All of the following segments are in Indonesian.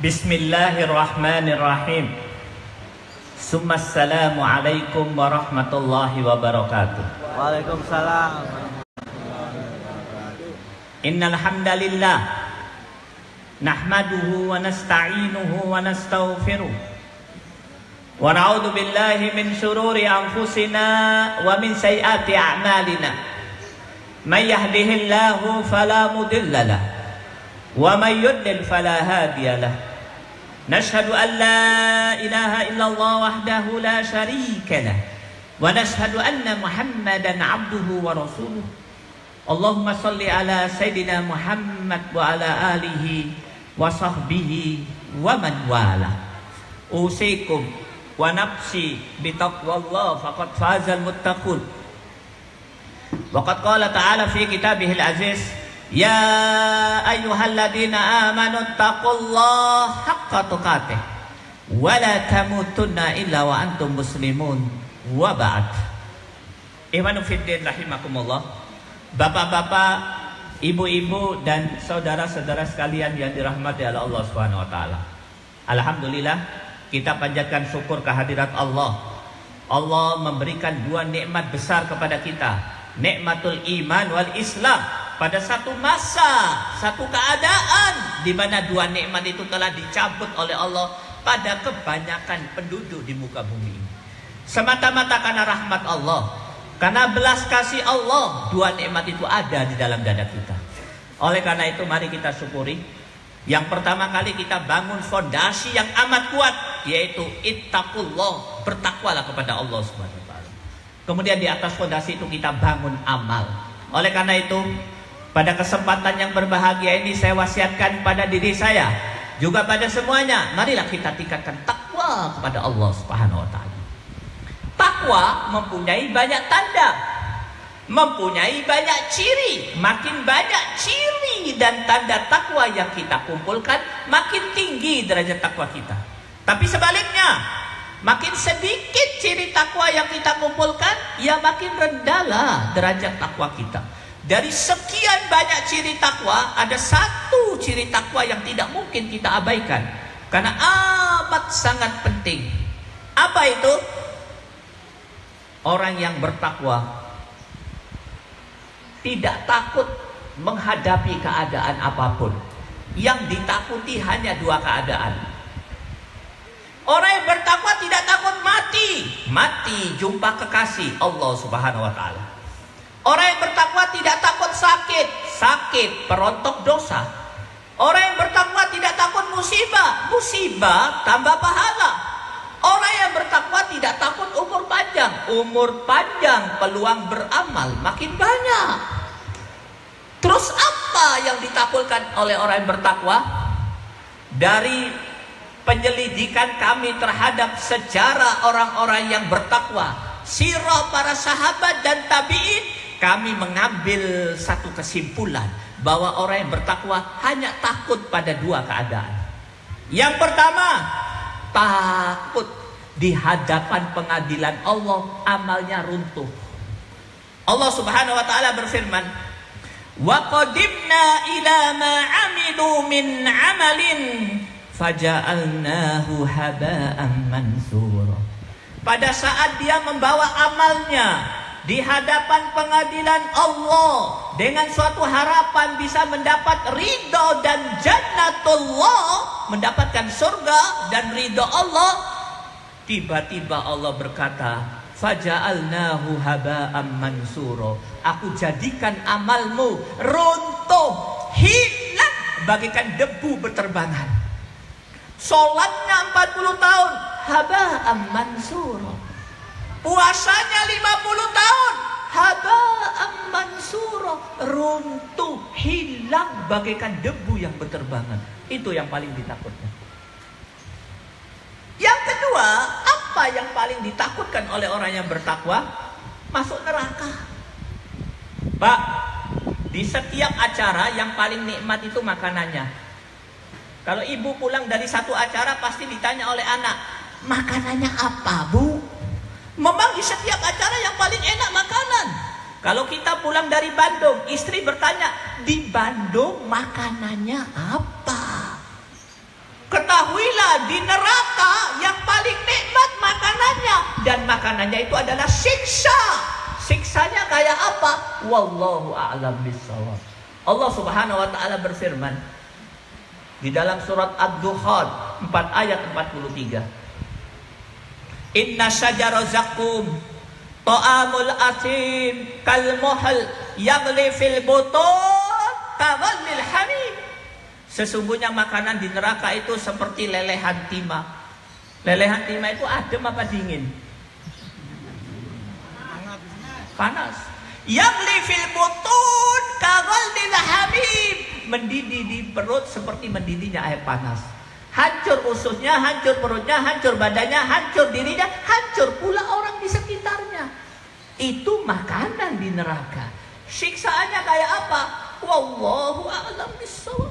Bismillahirrahmanirrahim. Assalamualaikum warahmatullahi wabarakatuh. Waalaikumsalam. Innal hamdalillah nahmaduhu wa nasta'inuhu wa nastaghfiruh wa na'udzu billahi min shururi anfusina wa min sayyiati a'malina. May yahdihillahu fala mudilla lahu wa may yudlil fala hadiya lahu. Nashhadu an la ilaha illallah wahdahu la syarika lah wa nashhadu anna Muhammadan abduhu wa rasuluh. Allahumma salli ala sayyidina Muhammad wa ala alihi wa sahbihi wa man wala. Usikum wa nafsi bitaqwallah faqad fazal muttaqun. Wa qad qala ta'ala fi kitabihil aziz, ya ayyuhalladzina amanu taqullaha haqqa tuqatih wa la tamutunna illa wa antum muslimun wa ba'd. Ikhwanu fiddin rahimakumullah. Bapak-bapak, ibu-ibu dan saudara-saudara sekalian yang dirahmati oleh Allah Subhanahu wa taala. Alhamdulillah, kita panjatkan syukur kehadirat Allah. Allah memberikan dua nikmat besar kepada kita, nikmatul iman wal Islam. Pada satu masa, satu keadaan di mana dua nikmat itu telah dicabut oleh Allah pada kebanyakan penduduk di muka bumi ini. Semata-mata karena rahmat Allah, karena belas kasih Allah, dua nikmat itu ada di dalam dada kita. Oleh karena itu mari kita syukuri. Yang pertama kali kita bangun fondasi yang amat kuat, yaitu ittaqullah, bertakwalah kepada Allah Subhanahu wa taala. Kemudian di atas fondasi itu kita bangun amal. Oleh karena itu, pada kesempatan yang berbahagia ini saya wasiatkan pada diri saya, juga pada semuanya, marilah kita tingkatkan takwa kepada Allah Subhanahu wa taala. Takwa mempunyai banyak tanda, mempunyai banyak ciri. Makin banyak ciri dan tanda takwa yang kita kumpulkan, makin tinggi derajat takwa kita. Tapi sebaliknya, makin sedikit ciri takwa yang kita kumpulkan, ya makin rendahlah derajat takwa kita. Dari sekian banyak ciri takwa, ada satu ciri takwa yang tidak mungkin kita abaikan, karena amat sangat penting. Apa itu? Orang yang bertakwa tidak takut menghadapi keadaan apapun. Yang ditakuti hanya dua keadaan. Orang yang bertakwa tidak takut mati. Mati jumpa kekasih Allah Subhanahu wa taala. Orang yang bertakwa tidak takut sakit. Sakit perontok dosa. Orang yang bertakwa tidak takut musibah. Musibah tambah pahala. Orang yang bertakwa tidak takut umur panjang. Umur panjang peluang beramal makin banyak. Terus apa yang ditakwilkan oleh orang yang bertakwa? Dari penyelidikan kami terhadap sejarah orang-orang yang bertakwa, sirah para sahabat dan tabi'in, kami mengambil satu kesimpulan bahwa orang yang bertakwa hanya takut pada dua keadaan. Yang pertama, takut di hadapan pengadilan Allah amalnya runtuh. Allah Subhanahu wa taala berfirman, "Wa qadimna ila ma 'amilu min 'amalin faja'alnahu haba'an mansura." Pada saat dia membawa amalnya di hadapan pengadilan Allah dengan suatu harapan bisa mendapat ridho dan jannatullah, mendapatkan surga dan ridho Allah, tiba-tiba Allah berkata, faja'alnahu haba'an mansura, aku jadikan amalmu runtuh, hilang bagaikan debu berterbangan. Salatnya 40 tahun, haba'an mansura. Puasanya 50 tahun, haba'an mansura, runtuh, hilang bagaikan debu yang berterbangan. Itu yang paling ditakutkan. Yang kedua, apa yang paling ditakutkan oleh orang yang bertakwa? Masuk neraka. Pak, di setiap acara yang paling nikmat itu makanannya. Kalau ibu pulang dari satu acara pasti ditanya oleh anak, makanannya apa, Bu? Memang di setiap acara yang paling enak makanan. Kalau kita pulang dari Bandung, istri bertanya, di Bandung makanannya apa? Kata di neraka yang paling nikmat makanannya, dan makanannya itu adalah siksa. Siksanya kayak apa? Wallahu a'lam bishawab. Allah Subhanahu wa taala berfirman di dalam surat Ad-Dukhan 4 ayat 43. Inna syajara zakum ta'amul asim kalmuhl yaghli fil butun kaghalil hamim. Sesungguhnya makanan di neraka itu seperti lelehan timah. Lelehan timah itu adem apa dingin? Panas. Yaghli fil butun kaghalil hamim. Mendidih di perut seperti mendidihnya air panas. Hancur ususnya, hancur perutnya, hancur badannya, hancur dirinya, hancur pula orang di sekitarnya. Itu makanan di neraka. Siksaannya kayak apa? Wallahu a'lam bishawab.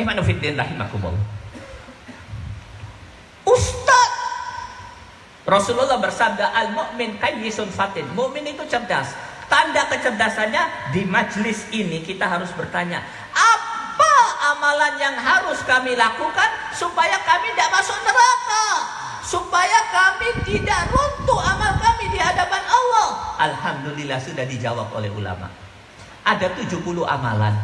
Manufiddin rahimakumullah. Ustaz, Rasulullah bersabda, al-mu'min kayyisun fatin. Mu'min itu cerdas. Tanda kecerdasannya, di majlis ini kita harus bertanya, apa amalan yang harus kami lakukan supaya kami tidak masuk neraka, supaya kami tidak runtuh amal kami di hadapan Allah. Alhamdulillah sudah dijawab oleh ulama. Ada 70 amalan,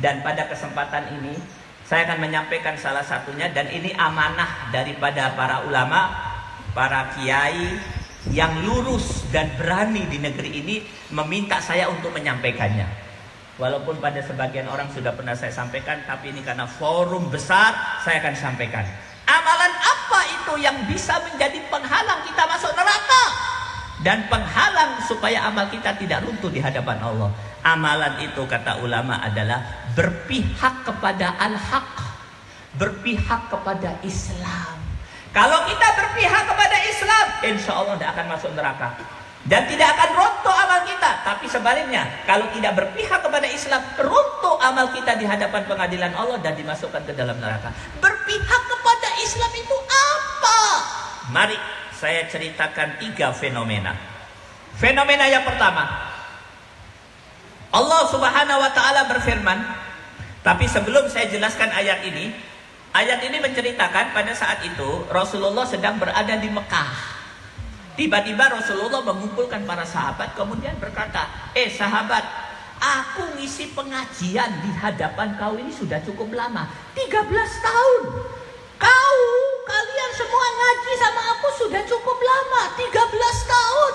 dan pada kesempatan ini saya akan menyampaikan salah satunya, dan ini amanah daripada para ulama, para kiai yang lurus dan berani di negeri ini meminta saya untuk menyampaikannya. Walaupun pada sebagian orang sudah pernah saya sampaikan, tapi ini karena forum besar saya akan sampaikan. Amalan apa itu yang bisa menjadi penghalang kita masuk neraka dan penghalang supaya amal kita tidak runtuh di hadapan Allah? Amalan itu kata ulama adalah berpihak kepada al-haq, berpihak kepada Islam. Kalau kita berpihak kepada Islam, insya Allah tidak akan masuk neraka dan tidak akan runtuh amal kita. Tapi sebaliknya, kalau tidak berpihak kepada Islam, runtuh amal kita di hadapan pengadilan Allah dan dimasukkan ke dalam neraka. Berpihak kepada Islam itu apa? Mari saya ceritakan 3 fenomena. Fenomena yang pertama, Allah Subhanahu wa taala berfirman, tapi sebelum saya jelaskan ayat ini menceritakan pada saat itu Rasulullah sedang berada di Mekah. Tiba-tiba Rasulullah mengumpulkan para sahabat, kemudian berkata, sahabat, aku ngisi pengajian di hadapan kau ini sudah cukup lama, 13 tahun. Kalian semua ngaji sama aku sudah cukup lama, 13 tahun.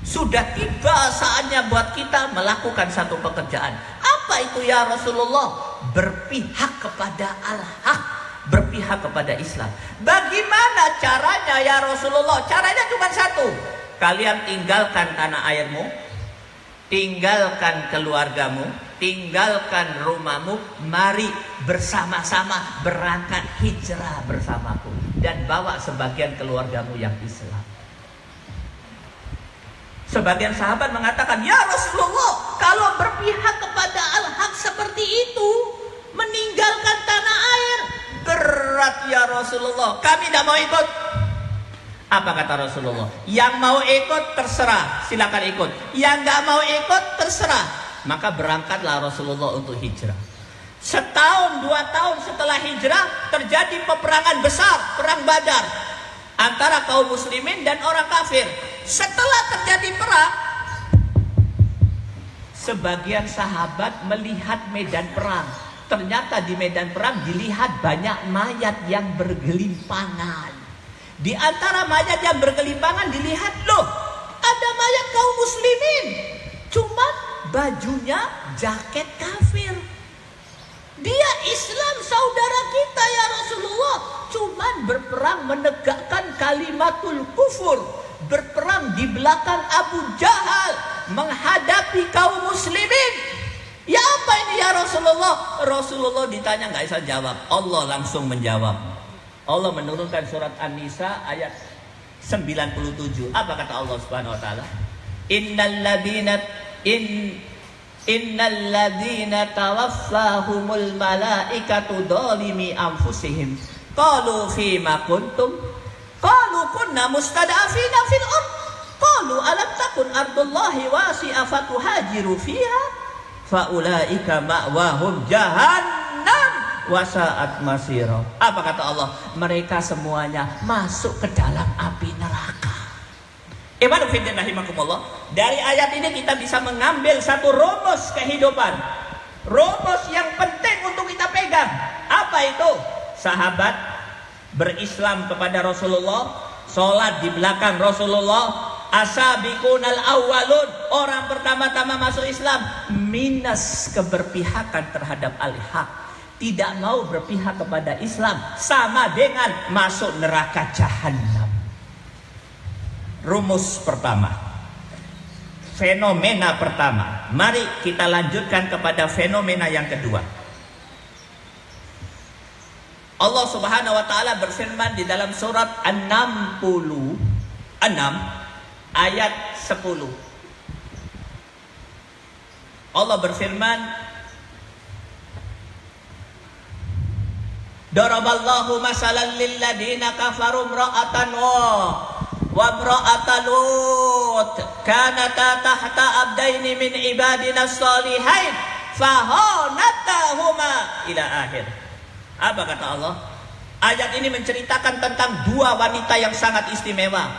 Sudah tiba saatnya buat kita melakukan satu pekerjaan. Apa itu ya Rasulullah? Berpihak kepada al-haq, berpihak kepada Islam. Bagaimana caranya ya Rasulullah? Caranya cuma satu. Kalian tinggalkan tanah airmu, tinggalkan keluargamu, tinggalkan rumahmu, mari bersama-sama berangkat hijrah bersamaku dan bawa sebagian keluargamu yang Islam. Sebagian sahabat mengatakan, ya Rasulullah, kalau berpihak kepada al-haq seperti itu, meninggalkan tanah air, berat ya Rasulullah, kami tidak mau ikut. Apa kata Rasulullah? Yang mau ikut terserah, silakan ikut. Yang nggak mau ikut terserah. Maka berangkatlah Rasulullah untuk hijrah. Setahun 2 tahun setelah hijrah terjadi peperangan besar, perang Badar antara kaum muslimin dan orang kafir. Setelah terjadi perang, sebagian sahabat melihat medan perang. Ternyata di medan perang dilihat banyak mayat yang bergelimpangan. Di antara mayat yang bergelimpangan dilihat, loh, ada mayat kaum muslimin, cuma bajunya jaket kafir. Dia Islam saudara kita ya Rasulullah, cuman berperang menegakkan kalimatul kufur, berperang di belakang Abu Jahal, menghadapi kaum muslimin. Ya apa ini ya Rasulullah? Rasulullah ditanya nggak bisa jawab, Allah langsung menjawab. Allah menurunkan surat An-Nisa ayat 97. Apa kata Allah Subhanahu wa taala? Innal ladzina tawaffahumul malaikatu dzalimi anfusihim qalu fima kuntum qalu kunna mustad'afina fil ard qalu alam takun ardullahi wasi'a fatuhajiru fiha faulaika ma'wahum jahannam wasa'at masira. Apa kata Allah? Mereka semuanya masuk ke dalam api neraka. Ibnu fiddin rahimakumullah. Dari ayat ini kita bisa mengambil satu rumus kehidupan. Rumus yang penting untuk kita pegang. Apa itu? Sahabat berislam kepada Rasulullah, sholat di belakang Rasulullah. Asabiqunal awwalun, orang pertama-tama masuk Islam, minus keberpihakan terhadap al-haq, tidak mau berpihak kepada Islam, sama dengan masuk neraka jahanam. Rumus pertama, fenomena pertama. Mari kita lanjutkan kepada fenomena yang kedua. Allah Subhanahu wa taala berfirman di dalam surat An-66 ayat 10. Allah berfirman, Daraballahu masalan lil ladina kafaru imra'atan wa imra'atan Lut kanata tahta abdaini min ibadina shalihain fahanatahuma ila akhir. Apa kata Allah? Ayat ini menceritakan tentang dua wanita yang sangat istimewa,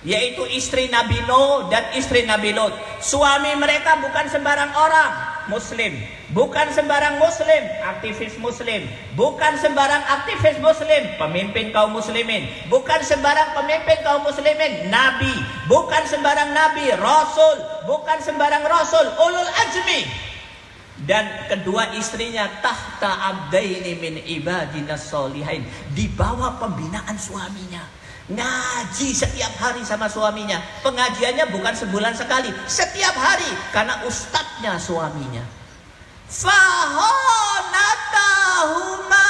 yaitu istri Nabi Nuh dan istri Nabi Lut. Suami mereka bukan sembarang orang muslim, bukan sembarang muslim, aktivis muslim, bukan sembarang aktivis muslim, pemimpin kaum muslimin, bukan sembarang pemimpin kaum muslimin, nabi, bukan sembarang nabi, rasul, bukan sembarang rasul, ulul azmi. Dan kedua istrinya tahta abdaini min ibadina sholihain, di bawah pembinaan suaminya. Ngaji setiap hari sama suaminya. Pengajiannya bukan sebulan sekali, setiap hari, karena ustadznya suaminya. Fahonatahuma,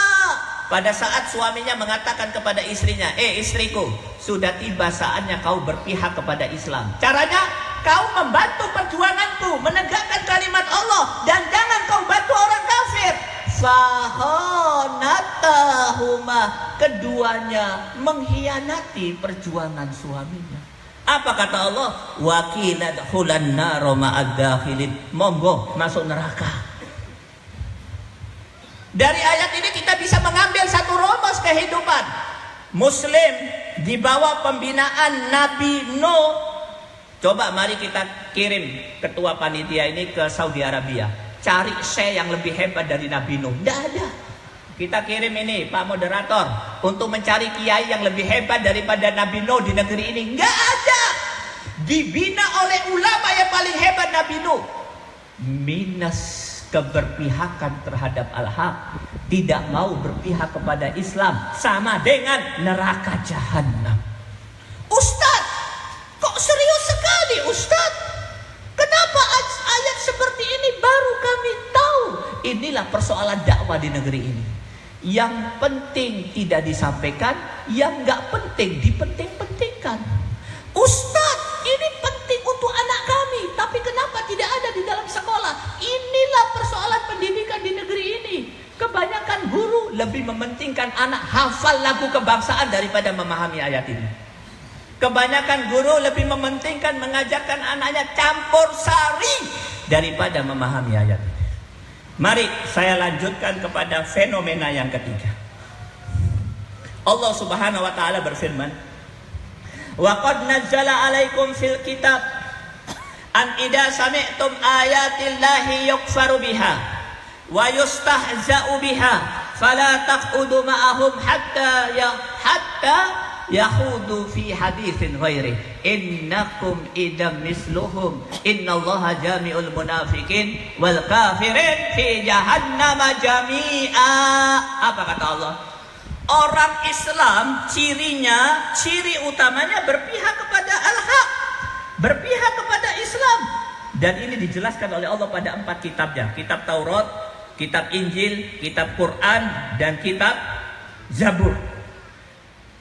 pada saat suaminya mengatakan kepada istrinya, istriku, sudah tiba saatnya kau berpihak kepada Islam. Caranya kau membantu perjuanganku menegakkan kalimat Allah, dan jangan kau bantu orang kafir. Fahonatahuma, keduanya mengkhianati perjuangan suaminya. Apa kata Allah? Wakilat hulan naro ma'ad-dakhilin, monggo masuk neraka. Dari ayat ini kita bisa mengambil satu rumus kehidupan. Muslim di bawah pembinaan Nabi Nuh. Coba mari kita kirim ketua panitia ini ke Saudi Arabia, cari syekh yang lebih hebat dari Nabi Nuh. Tidak ada. Kita kirim ini Pak Moderator untuk mencari kiai yang lebih hebat daripada Nabi Nuh di negeri ini. Nggak ada. Dibina oleh ulama yang paling hebat Nabi Nuh. Minus keberpihakan terhadap al-haq, tidak mau berpihak kepada Islam, sama dengan neraka jahanam. Ustaz, kok serius sekali Ustaz? Kenapa ayat seperti ini baru kami tahu? Inilah persoalan dakwah di negeri ini. Yang penting tidak disampaikan, yang nggak penting dipenting-pentingkan. Ustaz, ini penting untuk anak kami, tapi kenapa tidak ada di dalam sekolah? Inilah persoalan pendidikan di negeri ini. Kebanyakan guru lebih mementingkan anak hafal lagu kebangsaan daripada memahami ayat ini. Kebanyakan guru lebih mementingkan mengajarkan anaknya campur sari daripada memahami ayat ini. Mari saya lanjutkan kepada fenomena yang ketiga. Allah Subhanahu wa taala berfirman, "Wa qad nazzala 'alaikum fil kitab an idza sami'tum ayatillahi yukfaru biha wa yustahza'u biha fala taqudu ma'ahum hatta yahudu fi haditsin ghairi innakum idam misluhum innallaha jami'ul munafiqin wal kafirin fi jahannama jami'a." Apa kata Allah? Orang Islam ciri utamanya berpihak kepada al-haq, berpihak kepada Islam. Dan ini dijelaskan oleh Allah pada 4 kitabnya, kitab Taurat, kitab Injil, kitab Quran, dan kitab Zabur.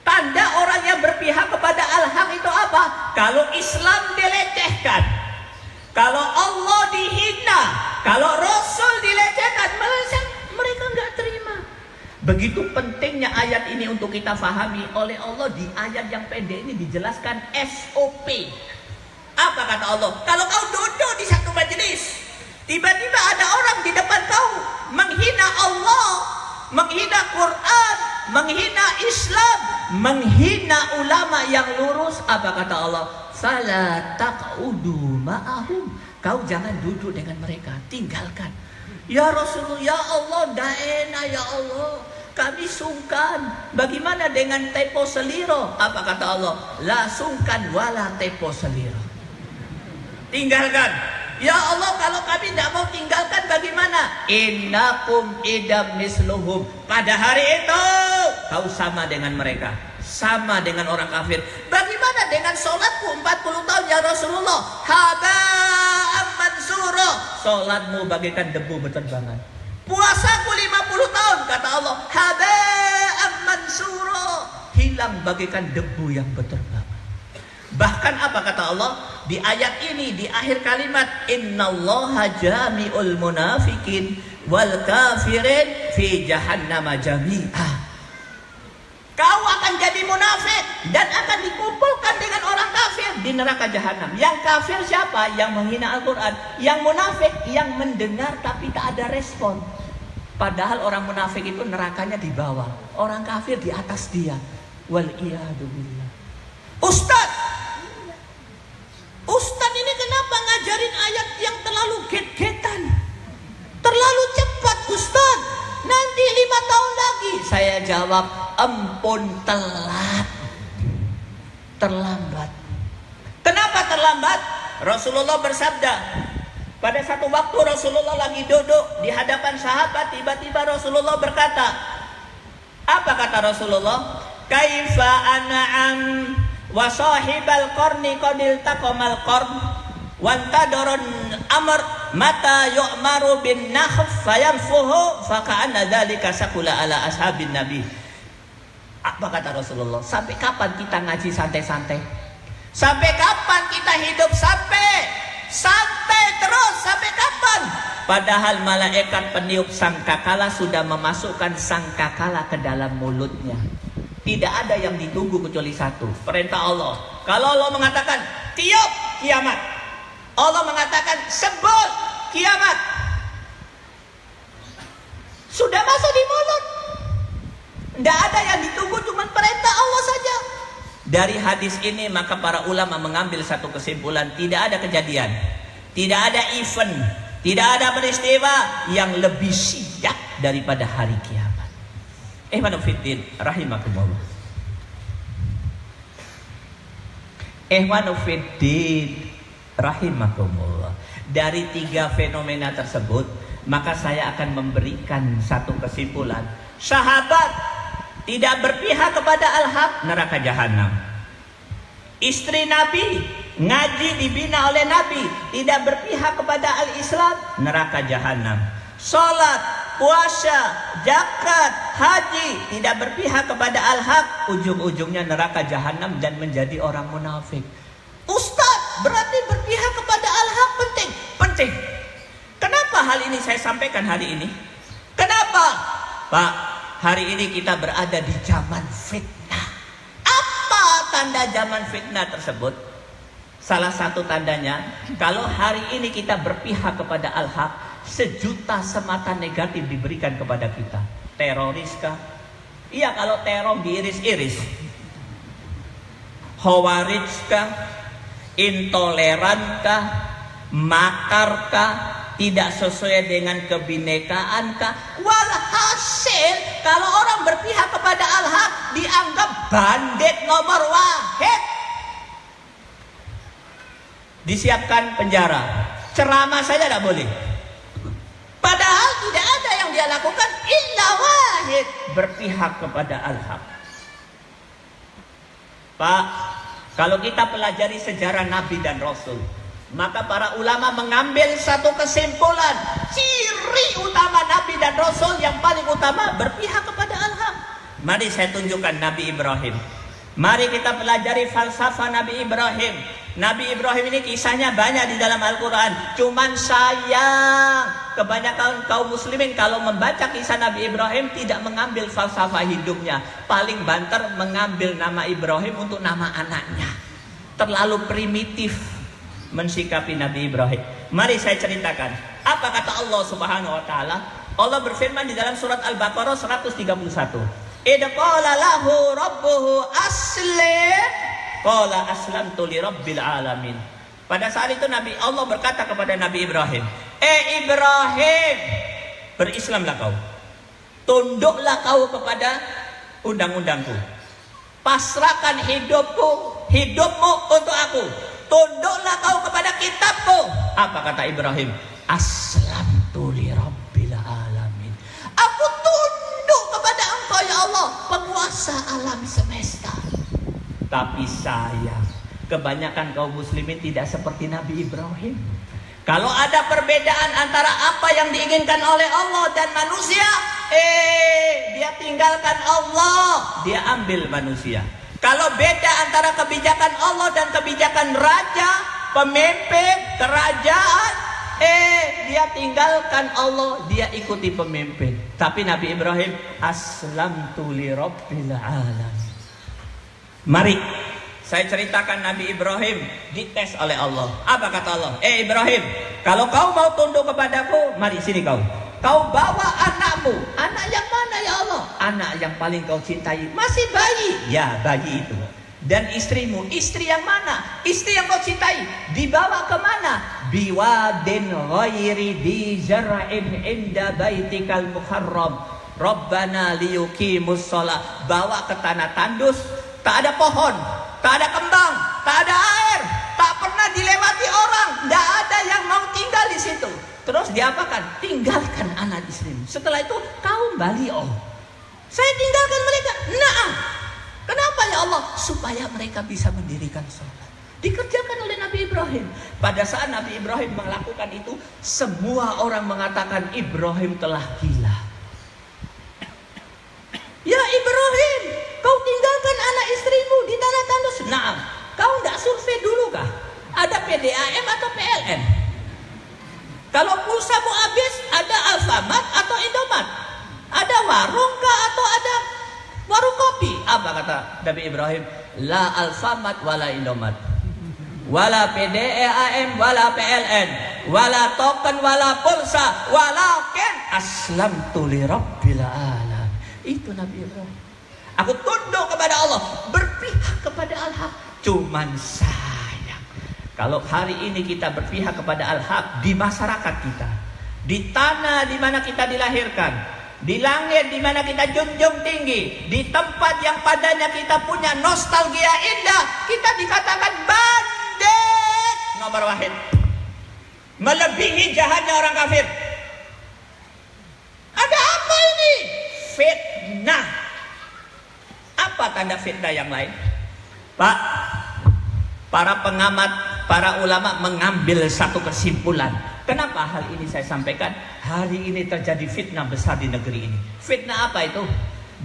Tanda orang yang berpihak kepada al-haq itu apa? Kalau Islam dilecehkan, kalau Allah dihina, kalau Rasul dilecehkan, mereka nggak terima. Begitu pentingnya ayat ini untuk kita fahami. Oleh Allah di ayat yang pendek ini dijelaskan SOP. Apa kata Allah? Kalau kau duduk di satu majelis, tiba-tiba ada orang di depan kau menghina Allah, menghina Quran, menghina Islam, menghina ulama yang lurus. Apa kata Allah? Fala taq'udu ma'ahum. Kau jangan duduk dengan mereka, tinggalkan. Ya Rasulullah, ya Allah, dah enak ya Allah, kami sungkan. Bagaimana dengan tepo seliro? Apa kata Allah? La sungkan wala tepo seliro. Tinggalkan. Ya Allah, kalau kami tidak mau tinggalkan bagaimana? Innakum idam misluhum. Pada hari itu kau sama dengan mereka, sama dengan orang kafir. Bagaimana dengan sholatku 40 tahun ya Rasulullah? Haba'am mansura. Sholatmu bagaikan debu berterbangan. Puasaku 50 tahun, kata Allah, haba'am mansura, hilang bagaikan debu yang berterbangan. Bahkan apa kata Allah di ayat ini, di akhir kalimat, innallaha jami'ul munafikin wal kafirin fi jahannama jami'ah. Kau akan jadi munafik dan akan dikumpulkan dengan orang kafir di neraka jahanam. Yang kafir siapa? Yang menghina Al-Quran. Yang munafik yang mendengar tapi tak ada respon. Padahal orang munafik itu nerakanya di bawah, orang kafir di atas dia. Wal iyadu billah. Ustadz ini kenapa ngajarin ayat yang terlalu get-getan, terlalu cepat Ustadz? Nanti 5 tahun lagi. Saya jawab, ampun, terlambat. Kenapa terlambat? Rasulullah bersabda, pada satu waktu Rasulullah lagi duduk di hadapan sahabat, tiba-tiba Rasulullah berkata, apa kata Rasulullah? Kaifa an'am wa sahibal qarni qadil taqamal qarn wantadurun amr mata yu'maru bin nakhf fayanfuhu faka'anna dzalika sakula ala ashabin nabi. Apa kata Rasulullah? Sampai kapan kita ngaji santai-santai? Sampai kapan kita hidup santai terus? Sampai kapan? Padahal malaikat peniup sangkakala sudah memasukkan sangkakala ke dalam mulutnya. Tidak ada yang ditunggu kecuali satu, perintah Allah. Kalau Allah mengatakan tiup, kiamat. Allah mengatakan sebut, kiamat. Sudah masuk di mulut. Tidak ada yang ditunggu, cuma perintah Allah saja. Dari hadis ini maka para ulama mengambil satu kesimpulan, tidak ada kejadian, tidak ada event, tidak ada peristiwa yang lebih siap daripada hari kiamat. Ihwanufiddin rahimakumullah. Ihwanufiddin rahimakumullah. Dari 3 fenomena tersebut, maka saya akan memberikan satu kesimpulan. Sahabat tidak berpihak kepada al-haq, neraka jahanam. Istri Nabi ngaji dibina oleh Nabi, tidak berpihak kepada al-Islam, neraka jahanam. Salat, puasa, zakat, haji, tidak berpihak kepada al-haq, ujung-ujungnya neraka jahanam dan menjadi orang munafik. Ustadz, berarti berpihak kepada al-haq penting? Penting. Kenapa hal ini saya sampaikan hari ini? Kenapa? Pak, hari ini kita berada di zaman fitnah. Apa tanda zaman fitnah tersebut? Salah satu tandanya, kalau hari ini kita berpihak kepada al-haq, 1 juta semata negatif diberikan kepada kita. Teroris kah? Iya, kalau teror diiris-iris. Khawarij kah? Intoleran kah? Makar kah? Tidak sesuai dengan kebinekaan kah? Walhasil, kalau orang berpihak kepada al-haq dianggap bandit nomor 1. Disiapkan penjara. Ceramah saja tidak boleh. Padahal tidak ada yang dia lakukan illa wahid, berpihak kepada al-haq. Pak, kalau kita pelajari sejarah Nabi dan Rasul, maka para ulama mengambil satu kesimpulan. Ciri utama Nabi dan Rasul yang paling utama berpihak kepada al-haq. Mari saya tunjukkan Nabi Ibrahim. Mari kita pelajari falsafah Nabi Ibrahim. Nabi Ibrahim ini kisahnya banyak di dalam Al-Quran. Cuman sayang, kebanyakan kaum muslimin kalau membaca kisah Nabi Ibrahim tidak mengambil falsafah hidupnya. Paling banter mengambil nama Ibrahim untuk nama anaknya. Terlalu primitif mensikapi Nabi Ibrahim. Mari saya ceritakan. Apa kata Allah Subhanahu wa taala? Allah berfirman di dalam surat Al-Baqarah 131. Idh qala lahu rabbuhu aslim qala aslamtu li rabbil alamin. Pada saat itu Allah berkata kepada Nabi Ibrahim, Ibrahim, berislamlah kau. Tunduklah kau kepada undang-undangku. Pasrahkan hidupmu untuk aku. Tunduklah kau kepada kitabku. Apa kata Ibrahim? Aslamtu li rabbil alamin. Aku tunduk kepada Engkau ya Allah, penguasa alam semesta. Tapi sayang, kebanyakan kaum muslimin tidak seperti Nabi Ibrahim. Kalau ada perbedaan antara apa yang diinginkan oleh Allah dan manusia, dia tinggalkan Allah, dia ambil manusia. Kalau beda antara kebijakan Allah dan kebijakan raja, pemimpin, kerajaan, dia tinggalkan Allah, dia ikuti pemimpin. Tapi Nabi Ibrahim, aslamtu li rabbil alamin. Mari saya ceritakan Nabi Ibrahim dites oleh Allah. Apa kata Allah? Ibrahim, kalau kau mau tunduk kepadaku, mari sini kau. Kau bawa anakmu. Anak yang mana ya Allah? Anak yang paling kau cintai. Masih bayi. Ya, bayi itu. Dan istrimu. Istri yang mana? Istri yang kau cintai. Dibawa kemana? Biwadin ghairi di zara'in inda baitikal muharram. Rabbana liyuqimus shalah. Bawa ke tanah tandus. Tak ada pohon, tak ada kembang, tak ada air, tak pernah dilewati orang, tidak ada yang mau tinggal di situ. Terus diapakan? Tinggalkan anak istrimu. Setelah itu kau bali'ah. Saya tinggalkan mereka. Nah, kenapa ya Allah? Supaya mereka bisa mendirikan sholat. Dikerjakan oleh Nabi Ibrahim. Pada saat Nabi Ibrahim melakukan itu, semua orang mengatakan Ibrahim telah gila. Ya Ibrahim, kau tinggalkan anak istrimu di tanah tandus. Nah, kau tidak survei dulu kah? Ada PDAM atau PLN? Kalau pulsamu habis, ada Alfamart atau Indomaret? Ada warung kah atau ada warung kopi? Apa kata Nabi Ibrahim? La Alfamart wala Indomaret, wala PDAM wala PLN, wala token wala pulsa, walakin aslamtu li rabbil alamin. Itu Nabi Ibrahim. Aku tunduk kepada Allah, berpihak kepada Al-Haq. Cuman sayang, kalau hari ini kita berpihak kepada Al-Haq di masyarakat kita, di tanah di mana kita dilahirkan, di langit di mana kita junjung tinggi, di tempat yang padanya kita punya nostalgia indah, kita dikatakan bandit nomor wahid, melebihi jahatnya orang kafir. Ada apa ini? Fitnah. Apa tanda fitnah yang lain? Pak, para pengamat, para ulama mengambil satu kesimpulan. Kenapa hal ini saya sampaikan? Hari ini terjadi fitnah besar di negeri ini. Fitnah apa itu?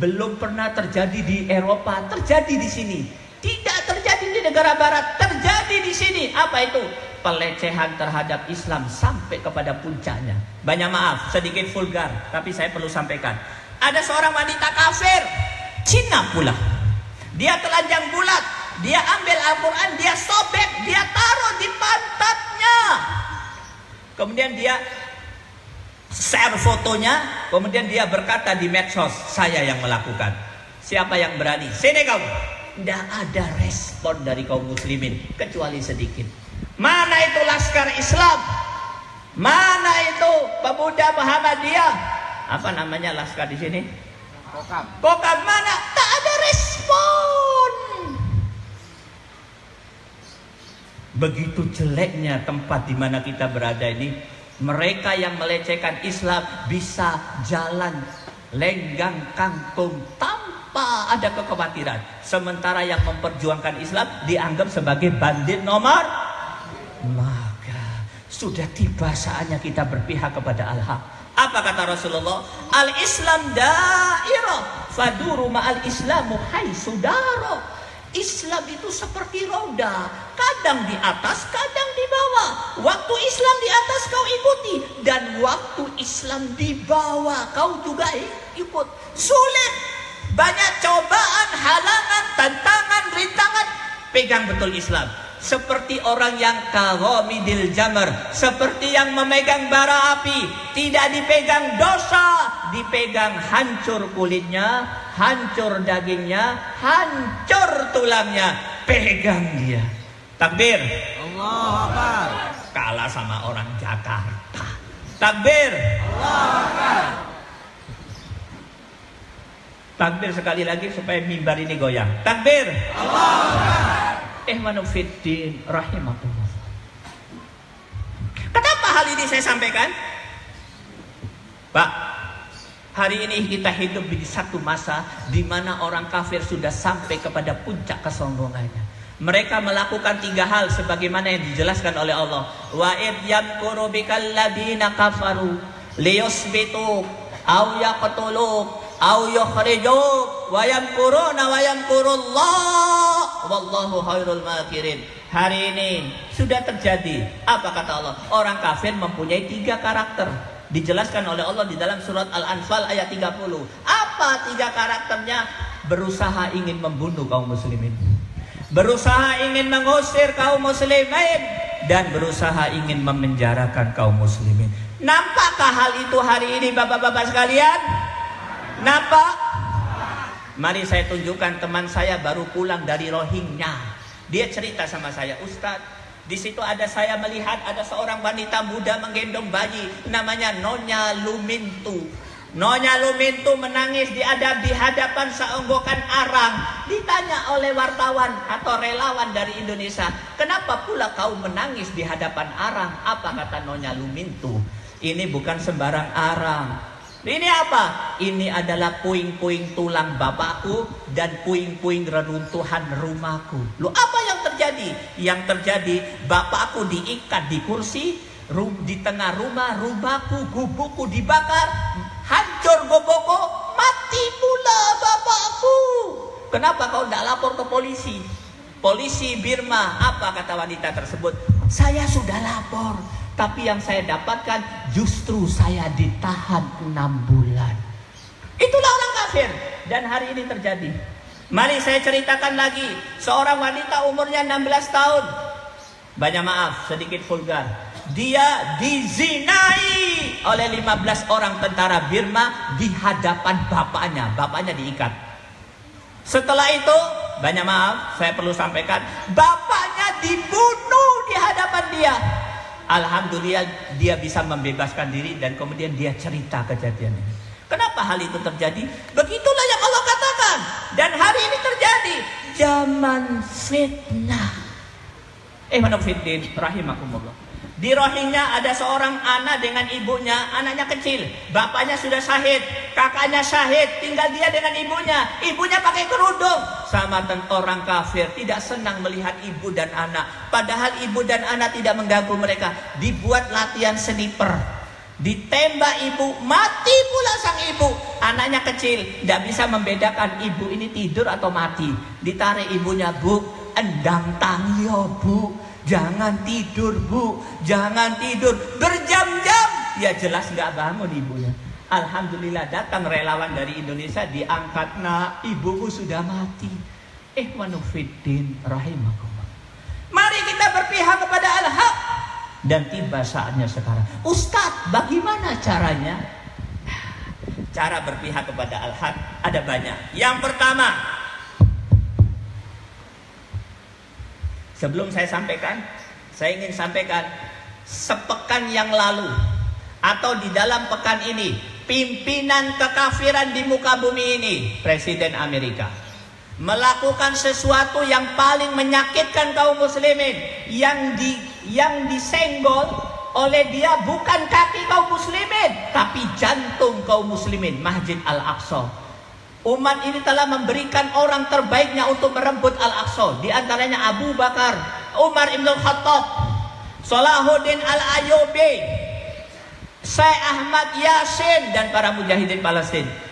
Belum pernah terjadi di Eropa, terjadi di sini. Tidak terjadi di negara barat, terjadi di sini. Apa itu? Pelecehan terhadap Islam sampai kepada puncaknya. Banyak maaf, sedikit vulgar, tapi saya perlu sampaikan. Ada seorang wanita kafir, Cina pula. Dia telanjang bulat, dia ambil Al-Quran, dia sobek, dia taruh di pantatnya. Kemudian dia share fotonya, kemudian dia berkata di medsos, saya yang melakukan. Siapa yang berani? Sini kau. Tidak ada respon dari kaum muslimin, kecuali sedikit. Mana itu Laskar Islam? Mana itu pemuda Muhammadiyah? Apa namanya laskar di sini? Kokam mana? Tak ada respon. Begitu jeleknya tempat di mana kita berada ini. Mereka yang melecehkan Islam bisa jalan lenggang kangkung tanpa ada kekhawatiran. Sementara yang memperjuangkan Islam dianggap sebagai bandit nomor. Maka sudah tiba saatnya kita berpihak kepada Al-Haq. Apa kata Rasulullah? Al-Islam dairah faduru ma'al islamu haitsu dara. Islam itu seperti roda, kadang di atas, kadang di bawah. Waktu Islam di atas kau ikuti, dan waktu Islam di bawah kau juga ikut. Sulit, banyak cobaan, halangan, tantangan, rintangan. Pegang betul Islam. seperti orang yang kaghamidil jamar, seperti yang memegang bara api, tidak dipegang dosa, dipegang hancur kulitnya, hancur dagingnya, hancur tulangnya, pegang dia. Takbir. Allahu Akbar. Kalah sama orang Jakarta. Takbir. Allahu Akbar. Takbir sekali lagi supaya mimbar ini goyang. Takbir. Allahu Akbar. Ihwanufiddin rahimakumullah. Kenapa hal ini saya sampaikan? Pak, hari ini kita hidup di satu masa di mana orang kafir sudah sampai kepada puncak kesombongannya. Mereka melakukan 3 hal sebagaimana yang dijelaskan oleh Allah. Wa id yamkuru bikal ladina kafaru liyusbitu aw yaqtuluk aw yukhrijuk wa yamkuruna wa yamkurullah wallahu khairul makirin. Hari ini sudah terjadi. Apa kata Allah? Orang kafir mempunyai 3 karakter. Dijelaskan oleh Allah di dalam surat Al-Anfal ayat 30. Apa 3 karakternya? Berusaha ingin membunuh kaum muslimin, berusaha ingin mengusir kaum muslimin, dan berusaha ingin memenjarakan kaum muslimin. Nampakkah hal itu hari ini bapak-bapak sekalian? Nampak? Mari saya tunjukkan teman saya baru pulang dari Rohingya. Dia cerita sama saya, Ustadz, di situ ada saya melihat ada seorang wanita muda menggendong bayi namanya Nyonya Lumintu. Nyonya Lumintu menangis di hadapan seonggokan arang. Ditanya oleh wartawan atau relawan dari Indonesia, kenapa pula kau menangis di hadapan arang? Apa kata Nyonya Lumintu? Ini bukan sembarang arang. Ini apa? Ini adalah puing-puing tulang bapakku dan puing-puing reruntuhan rumahku. Loh, apa yang terjadi? Yang terjadi, bapakku diikat di kursi, di tengah rumahku, gubukku dibakar, hancur gubukku, mati pula bapakku. Kenapa kau tidak lapor ke polisi? Polisi Birma. Apa kata wanita tersebut? Saya sudah lapor, tapi yang saya dapatkan justru saya ditahan 6 bulan. Itulah orang kafir. Dan hari ini terjadi. Mari saya ceritakan lagi. Seorang wanita umurnya 16 tahun. Banyak maaf, sedikit vulgar. Dia dizinai oleh 15 orang tentara Birma di hadapan bapaknya. Bapaknya diikat. Setelah itu, banyak maaf, saya perlu sampaikan, bapaknya dibunuh di hadapan dia. Alhamdulillah dia bisa membebaskan diri dan kemudian dia cerita kejadian ini. Kenapa hal itu terjadi? Begitulah yang Allah katakan. Dan hari ini terjadi zaman fitnah. Ihwanufiddin rahimakumullah. Di Rohingya ada seorang anak dengan ibunya, anaknya kecil, bapaknya sudah syahid, kakaknya syahid, tinggal dia dengan ibunya. Ibunya pakai kerudung. Sama orang kafir tidak senang melihat ibu dan anak. Padahal ibu dan anak tidak mengganggu mereka. Dibuat latihan sniper, ditembak ibu, mati pula sang ibu. Anaknya kecil, tidak bisa membedakan ibu ini tidur atau mati. Ditarik ibunya, bu, endang tangyo bu, jangan tidur bu, jangan tidur. Berjam-jam, ya jelas nggak bangun ibunya. Alhamdulillah datang relawan dari Indonesia, diangkat, nak, ibuku sudah mati. Ihwanufiddin rahimakumullah. Mari kita berpihak kepada al-haq. Dan tiba saatnya sekarang. Ustadz, bagaimana caranya? Cara berpihak kepada al-haq ada banyak. Yang pertama, sebelum saya sampaikan, saya ingin sampaikan, sepekan yang lalu atau di dalam pekan ini, pimpinan kekafiran di muka bumi ini, Presiden Amerika, melakukan sesuatu yang paling menyakitkan kaum muslimin. Yang disenggol oleh dia bukan kaki kaum muslimin, tapi jantung kaum muslimin, Masjid Al-Aqsa. Umat ini telah memberikan orang terbaiknya untuk merebut Al-Aqsa. Di antaranya Abu Bakar, Umar Ibn Khattab, Salahuddin Al-Ayyubi, Syekh Ahmad Yasin, dan para mujahidin Palestina.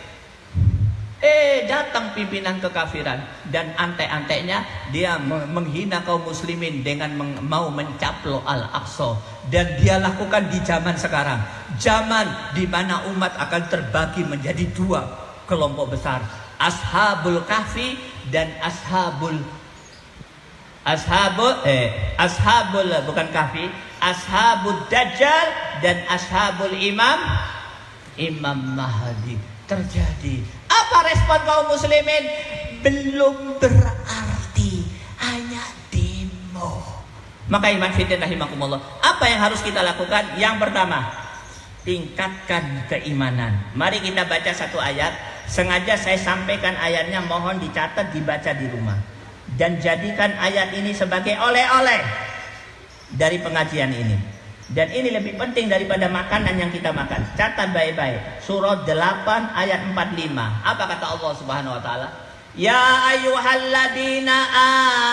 Datang pimpinan kekafiran dan antek-anteknya dia menghina kaum muslimin dengan mau mencaplo Al-Aqsa. Dan dia lakukan di zaman sekarang, zaman di mana umat akan terbagi menjadi 2 kelompok besar, Ashabul Kahfi dan Ashabul Ashabul bukan kahfi, ashabul dajjal dan ashabul imam Mahdi terjadi. Apa respon kaum muslimin? Belum berarti, hanya demo. Maka iman fiddin rahimakumullah, apa yang harus kita lakukan? Yang pertama, tingkatkan keimanan. Mari kita baca satu ayat. Sengaja saya sampaikan ayatnya, mohon dicatat, dibaca di rumah, dan jadikan ayat ini sebagai oleh-oleh dari pengajian ini. Dan ini lebih penting daripada makanan yang kita makan. Catat baik-baik. Surah 8 ayat 45. Apa kata Allah Subhanahu wa taala? Ya ayyuhalladzina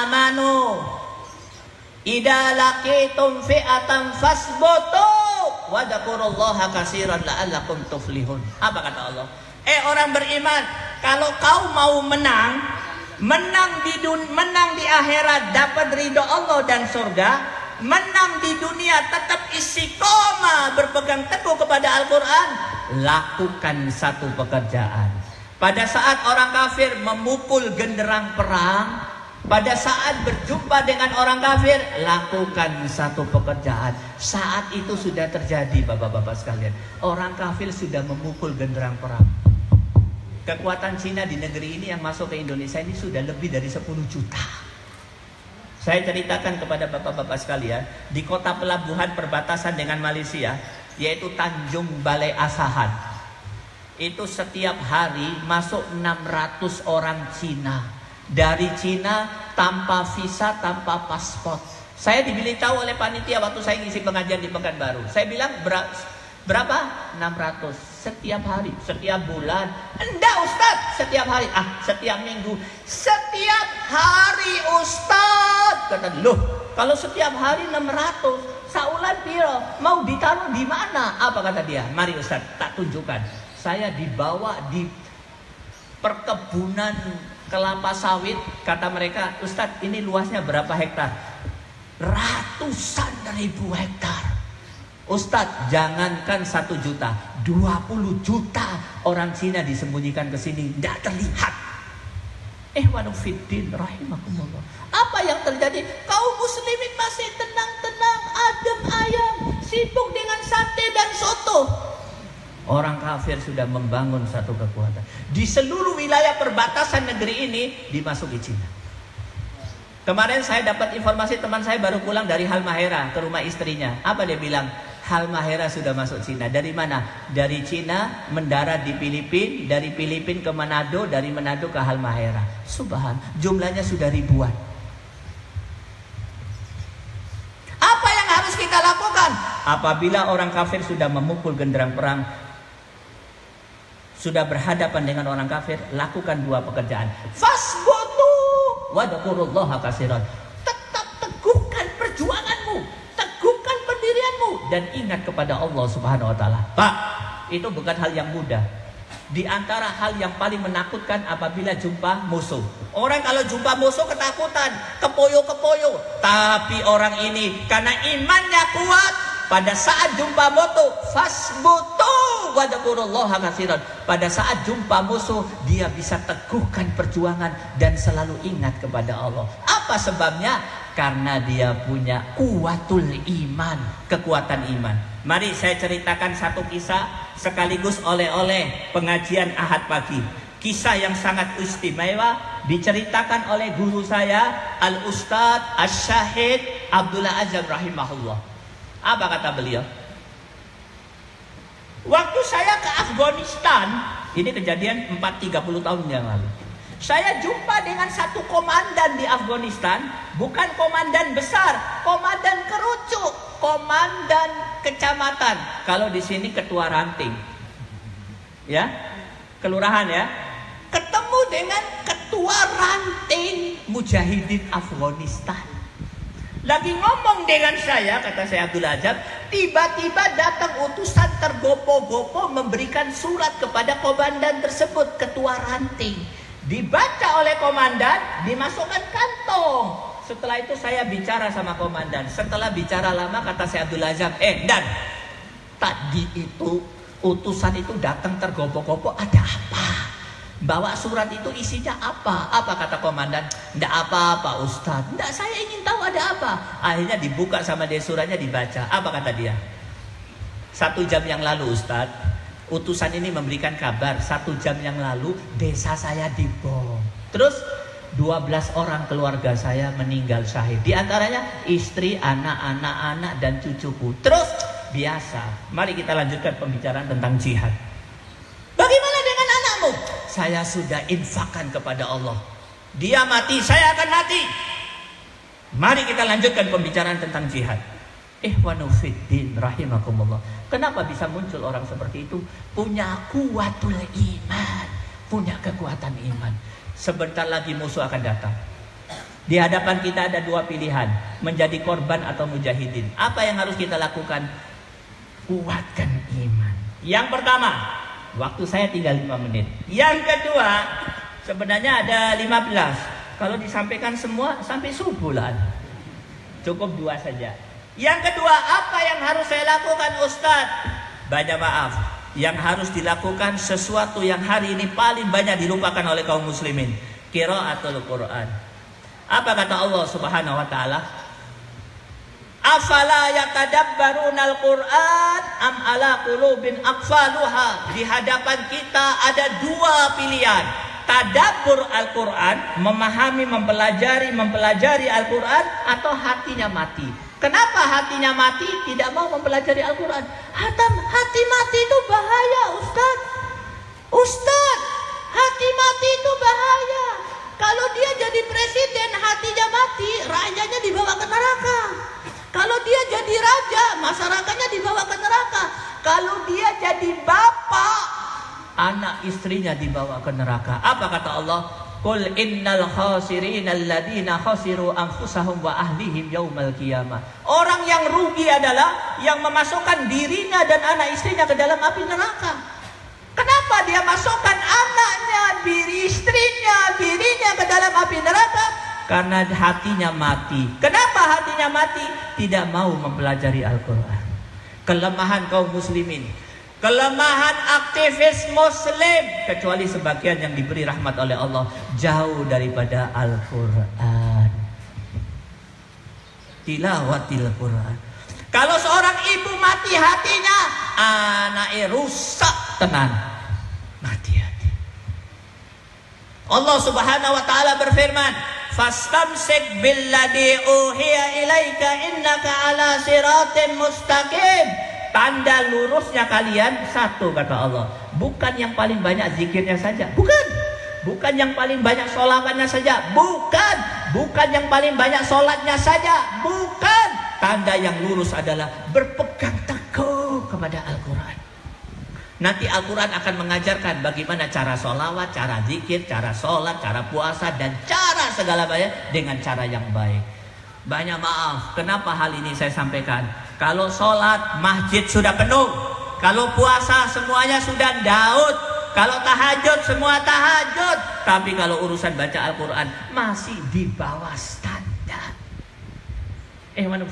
amanu idza laqitum fi'atan fasbutu wa dzkurullaha katsiran la'allakum tuflihun. Apa kata Allah? Orang beriman, kalau kau mau menang di akhirat, dapat ridho Allah dan surga, menang di dunia tetap istiqomah berpegang teguh kepada Al-Quran, lakukan satu pekerjaan. Pada saat orang kafir memukul genderang perang, pada saat berjumpa dengan orang kafir, lakukan satu pekerjaan. Saat itu sudah terjadi, bapak-bapak sekalian. Orang kafir sudah memukul genderang perang. Kekuatan Cina di negeri ini yang masuk ke Indonesia ini sudah lebih dari 10 juta. Saya ceritakan kepada bapak-bapak sekalian, di kota pelabuhan perbatasan dengan Malaysia, yaitu Tanjung Balai Asahan, itu setiap hari masuk 600 orang Cina. Dari Cina tanpa visa, tanpa paspor. Saya diberitahu oleh panitia waktu saya ngisi pengajian di Pekanbaru. Saya bilang berapa? 600 setiap hari, setiap bulan. Enggak Ustaz, setiap hari. Setiap minggu. Setiap hari Ustaz. Kata, loh, kalau setiap hari 600, saulan piro, mau ditaruh di mana? Apa kata dia? Mari Ustaz, tak tunjukkan. Saya dibawa di perkebunan kelapa sawit. Kata mereka, Ustaz, ini luasnya berapa hektar? Ratusan ribu hektar. Ustadz, jangankan 1 juta, 20 juta orang Cina disembunyikan ke sini, tidak terlihat. Wanufiddin rahimakumullah. Apa yang terjadi? Kaum muslimin masih tenang-tenang, adem ayam, sibuk dengan sate dan soto. Orang kafir sudah membangun satu kekuatan. Di seluruh wilayah perbatasan negeri ini dimasuki Cina. Kemarin saya dapat informasi, teman saya baru pulang dari Halmahera ke rumah istrinya. Apa dia bilang? Halmahera sudah masuk Cina. Dari mana? Dari Cina mendarat di Filipina, dari Filipina ke Manado, dari Manado ke Halmahera. Subhan, jumlahnya sudah ribuan. Apa yang harus kita lakukan? Apabila orang kafir sudah memukul genderang perang, sudah berhadapan dengan orang kafir, lakukan 2 pekerjaan. Fasbutu wa dzkurullaha katsiran. Tetap teguhkan perjuanganmu, teguhkan pendirianmu, dan ingat kepada Allah Subhanahu wa taala. Pak, itu bukan hal yang mudah. Di antara hal yang paling menakutkan apabila jumpa musuh. Orang kalau jumpa musuh ketakutan, kepoyo-kepoyo. Tapi orang ini karena imannya kuat, pada saat jumpa musuh, fasbutu wa dzkurullaha katsiran. Pada saat jumpa musuh, dia bisa teguhkan perjuangan dan selalu ingat kepada Allah. Apa sebabnya? Karena dia punya kuwatul iman, kekuatan iman. Mari saya ceritakan satu kisah sekaligus oleh-oleh pengajian Ahad pagi. Kisah yang sangat istimewa diceritakan oleh guru saya, Al-Ustadz Asy-Syahid Abdullah Azam rahimahullah. Apa kata beliau? Waktu saya ke Afghanistan, ini kejadian 30 tahun yang lalu. Saya jumpa dengan satu komandan di Afghanistan, bukan komandan besar, komandan kerucuk, komandan kecamatan. Kalau di sini ketua ranting, ya, kelurahan ya. Ketemu dengan ketua ranting Mujahidin Afghanistan. Lagi ngomong dengan saya, kata saya Abdul Azab, tiba-tiba datang utusan tergopo-gopo memberikan surat kepada komandan tersebut, ketua ranting. Dibaca oleh komandan, dimasukkan kantong. Setelah itu saya bicara sama komandan. Setelah bicara lama, kata saya Abdul Azam, Dan, tadi itu utusan itu datang tergopo-gopo, ada apa? Bawa surat itu isinya apa? Apa kata komandan? Nggak apa-apa Ustadz. Nggak, saya ingin tahu ada apa. Akhirnya dibuka sama dia suratnya, dibaca. Apa kata dia? 1 jam yang lalu Ustadz, utusan ini memberikan kabar 1 jam yang lalu desa saya dibom. Terus 12 orang keluarga saya meninggal syahid. Di antaranya istri, anak, dan cucuku. Terus biasa. Mari kita lanjutkan pembicaraan tentang jihad. Bagaimana dengan anakmu? Saya sudah infakkan kepada Allah. Dia mati, saya akan mati. Mari kita lanjutkan pembicaraan tentang jihad. Ikhwanu fiddin rahimakumullah. Kenapa bisa muncul orang seperti itu? Punya kuwatul iman, punya kekuatan iman. Sebentar lagi musuh akan datang. Di hadapan kita ada 2 pilihan, menjadi korban atau mujahidin. Apa yang harus kita lakukan? Kuatkan iman. Yang pertama, waktu saya tinggal 5 menit. Yang kedua, sebenarnya ada 15. Kalau disampaikan semua sampai subuh lah. Cukup 2 saja. Yang kedua, apa yang harus saya lakukan Ustadz? Banyak maaf, yang harus dilakukan sesuatu yang hari ini paling banyak dilupakan oleh kaum muslimin. Qiraatul Quran. Apa kata Allah Subhanahu wa taala? Afala yatadabbarunal Quran am ala qulubin aqfaluha. Di hadapan kita ada 2 pilihan. Tadabbur Al-Quran, memahami, mempelajari Al-Quran, atau hatinya mati. Kenapa hatinya mati? Tidak mau mempelajari Al-Quran. Hati mati itu bahaya Ustaz, hati mati itu bahaya. Kalau dia jadi presiden, hatinya mati, rakyatnya dibawa ke neraka. Kalau dia jadi raja, masyarakatnya dibawa ke neraka. Kalau dia jadi bapak, anak istrinya dibawa ke neraka. Apa kata Allah? Qul innal khasirin alladziina khasiru anfusahum wa ahlihim yaumal qiyamah. Orang yang rugi adalah yang memasukkan dirinya dan anak istrinya ke dalam api neraka. Kenapa dia masukkan anaknya, dirinya ke dalam api neraka? Karena hatinya mati. Kenapa hatinya mati? Tidak mau mempelajari Al-Quran. Kelemahan kaum muslimin, kelemahan aktivis muslim, kecuali sebagian yang diberi rahmat oleh Allah, jauh daripada Al-Quran. Tilawatil Quran. Kalau seorang ibu mati hatinya, anaknya rusak tenan. Mati hati. Allah Subhanahu wa taala berfirman, "Fastamsik billadzi uhiya ilaika innaka ala siratim mustaqim." Tanda lurusnya kalian satu, kata Allah. Bukan yang paling banyak zikirnya saja, bukan yang paling banyak sholawatnya saja, bukan yang paling banyak sholatnya saja, bukan. Tanda yang lurus adalah berpegang teguh kepada Al-Quran. Nanti Al-Quran akan mengajarkan bagaimana cara sholawat, cara zikir, cara sholat, cara puasa, dan cara segala banyak dengan cara yang baik. Banyak maaf, kenapa hal ini saya sampaikan? Kalau sholat, masjid sudah penuh. Kalau puasa, semuanya sudah daud. Kalau tahajud, semua tahajud. Tapi kalau urusan baca Al-Quran, masih di bawah standar.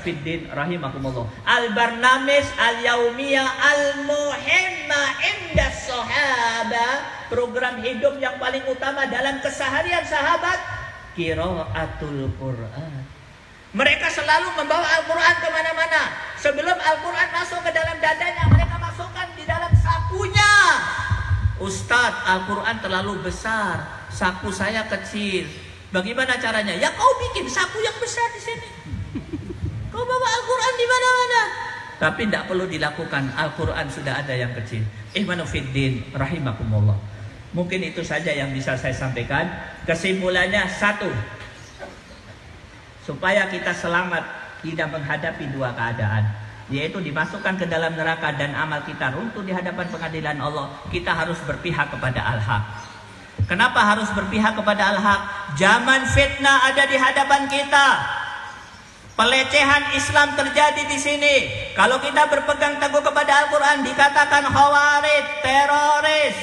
Fiddin rahimakumullah. Al-Barnamis Al-Yaumiyah Al-Muhimma Inda Sahaba. Program hidup yang paling utama dalam keseharian sahabat, Qiraatul Quran. Mereka selalu membawa Al-Quran kemana-mana. Sebelum Al-Quran masuk ke dalam dadanya, mereka masukkan di dalam sakunya. Ustadz, Al-Quran terlalu besar, saku saya kecil. Bagaimana caranya? Ya kau bikin saku yang besar di sini. Kau bawa Al-Quran di mana-mana. Tapi tidak perlu dilakukan. Al-Quran sudah ada yang kecil. Fiddin rahimakumullah. Mungkin itu saja yang bisa saya sampaikan. Kesimpulannya satu, supaya kita selamat tidak menghadapi 2 keadaan, yaitu dimasukkan ke dalam neraka dan amal kita runtuh di hadapan pengadilan Allah, kita harus berpihak kepada Al-Haq. Kenapa harus berpihak kepada Al-Haq? Zaman fitnah ada di hadapan kita. Pelecehan Islam terjadi di sini. Kalau kita berpegang teguh kepada Al-Quran, dikatakan khawarij, teroris.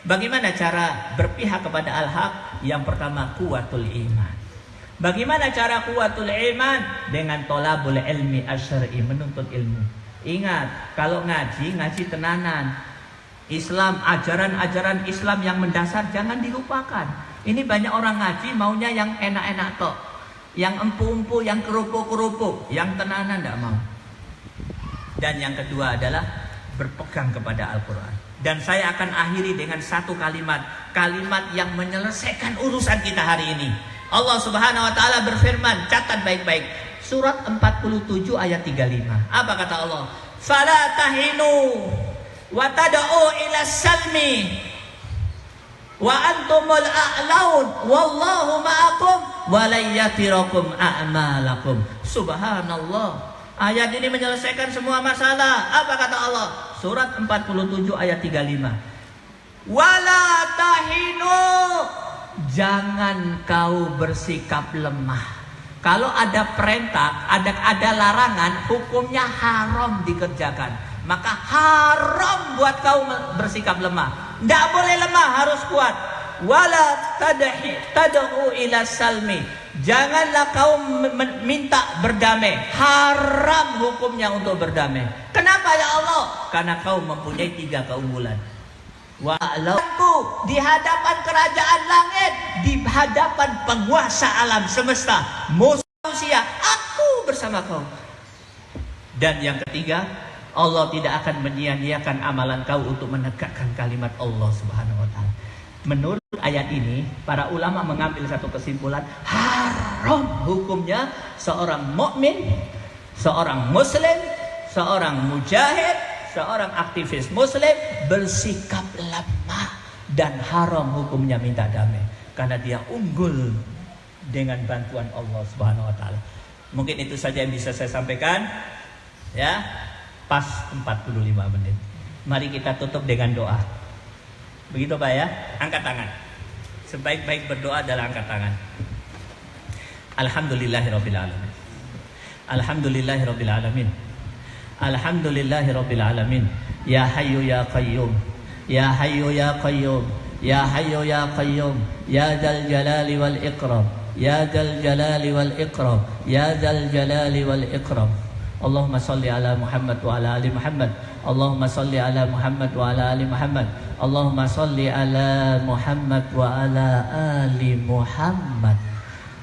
Bagaimana cara berpihak kepada Al-Haq? Yang pertama, kuwatul iman. Bagaimana cara kuwatul iman? Dengan tolabul ilmi asyari, menuntut ilmu. Ingat, kalau ngaji tenanan. Islam, ajaran-ajaran Islam yang mendasar jangan dilupakan. Ini banyak orang ngaji maunya yang enak-enak tok, yang empu-empu, yang kerupuk-kerupuk, yang tenanan tidak mau. Dan yang kedua adalah berpegang kepada Al-Quran. Dan saya akan akhiri dengan satu kalimat, kalimat yang menyelesaikan urusan kita hari ini. Allah Subhanahu wa taala berfirman, catat baik-baik. Surat 47 ayat 35. Apa kata Allah? Fala tahinu wa tad'u ila salmi wa antumul a'laun wallahu ma'akum wa la yatirakum a'malakum. Subhanallah. Ayat ini menyelesaikan semua masalah. Apa kata Allah? Surat 47 ayat 35. Wala tahinu, jangan kau bersikap lemah. Kalau ada perintah, ada larangan, hukumnya haram dikerjakan. Maka haram buat kau bersikap lemah. Tidak boleh lemah, harus kuat. Wala tad'u ila salmi, janganlah kau minta berdamai. Haram hukumnya untuk berdamai. Kenapa ya Allah? Karena kau mempunyai 3 keunggulan. Wa'alaku, di hadapan kerajaan langit, di hadapan penguasa alam semesta, manusia, aku bersama kau. Dan yang ketiga, Allah tidak akan menyia-nyiakan amalan kau untuk menegakkan kalimat Allah Subhanahu wa taala. Menurut ayat ini, para ulama mengambil satu kesimpulan, haram hukumnya seorang mukmin, seorang muslim, seorang mujahid, seorang aktivis muslim bersikap lemah, dan haram hukumnya minta damai karena dia unggul dengan bantuan Allah Subhanahu wa taala. Mungkin itu saja yang bisa saya sampaikan. Ya, pas 45 menit. Mari kita tutup dengan doa. Begitu Pak ya? Angkat tangan. Sebaik-baik berdoa adalah angkat tangan. Alhamdulillahirabbil alamin. Alhamdulillahirabbil alamin. Alhamdulillahirabbil alamin. Ya Hayyu ya Qayyum. Ya Hayyu ya Qayyum. Ya Hayyu ya Qayyum. Ya Dzal Jalali wal Ikram. Ya Dzal Jalali wal Ikram. Ya Dzal Jalali wal Ikram. Allahumma salli ala Muhammad wa ala ali Muhammad. Allahumma salli ala Muhammad wa ala ali Muhammad. Allahumma salli ala Muhammad wa ala ali Muhammad.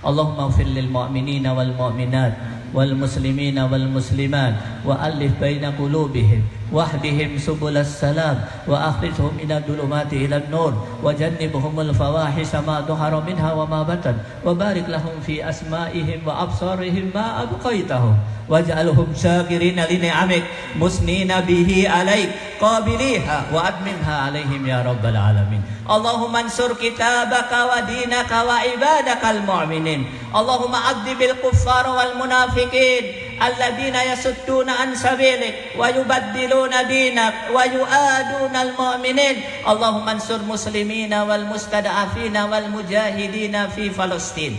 Allahumma ighfir lil mu'minina wal mu'minat wal muslimina wal muslimat wa alif baina qulubihim wahdihim subulas salam wa akhrijhum ila dhulumati ila nur wa jannibhumul fawahisha ma dhahara minha wa ma batan wa barik lahum fi asma'ihim wa absarihim ma abqaitahum waj'alhum syakirina li ni'amik musnina bihi alaik qabiliha wa admimha alaihim ya rabbal alamin. Allahumma ansur kitabaka wa dinaka wa ibadakal mu'minin. Allahumma adhibil kuffar wal munafiqin alladhina yasudduna an sabilik wa yubaddiluna dinak wa yu'aduna al mu'minin. Allahumma ansur muslimina wal mustada'afina wal mujahidina fi Palestin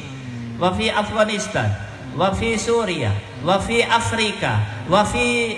wa fi Afghanistan wa fi Suria wa fi Afrika wa fi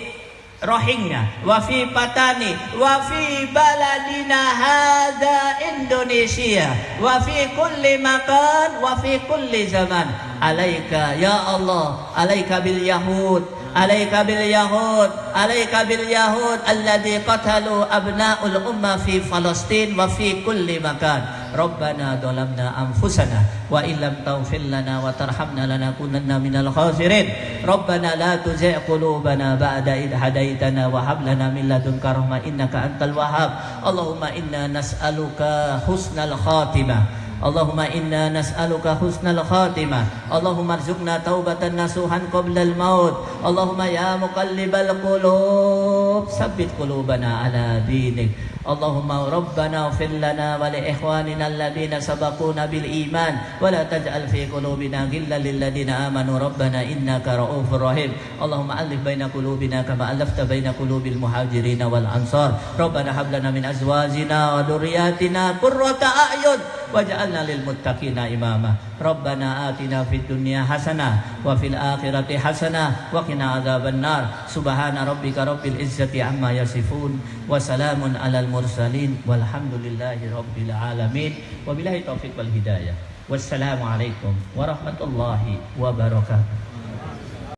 Rohingya wa fi Patani wa fi baladina hadha Indonesia wa fi kulli makan wa fi kulli zaman. Alaika ya Allah, alaika bil yahud, alaika bil yahud, alaika bil yahud alladhi qatalu abna'ul umma fi Palestin wa fi kulli makan. Rabbana dhalamna anfusana wa illam taghfir lana wa tarhamna lanakunanna minal khasirin. Rabbana la tuzigh qulubana ba'da idh hadaitana wa hab lana min ladunka rahmah innaka antal wahhab. Allahumma inna nas'aluka husnal khatimah. Allahumma inna nas'aluka husnal khatimah. Allahumma arzuqna taubatan nasuhan qabla al-maut. Allahumma ya muqallibal qulub tsabbit qulubana ala dinik. Allahumma rabbana ighfir lana wa li ikhwanina alladhina sabaquna bil iman wa la taj'al fi qulubina ghillan lil ladzina amanu rabbana innaka ra'ufur rahim. Allahumma alif baina qulubina kama alafta baina qulubil muhajirin wal ansar. Rabbana hab lana min azwajina wa dhurriyyatina qurrata a'yun waj'alna lil muttaqina imama. Rabbana atina fid dunya hasanah wa fil akhirati hasanah wa qina adzaban nar. Subhana rabbika rabbil izzati amma yasifun wa salamun alal mursalin walhamdulillahi rabbil alamin. Wabillahi taufiq wal hidayah. Wassalamu alaikum warahmatullahi wabarakatuh.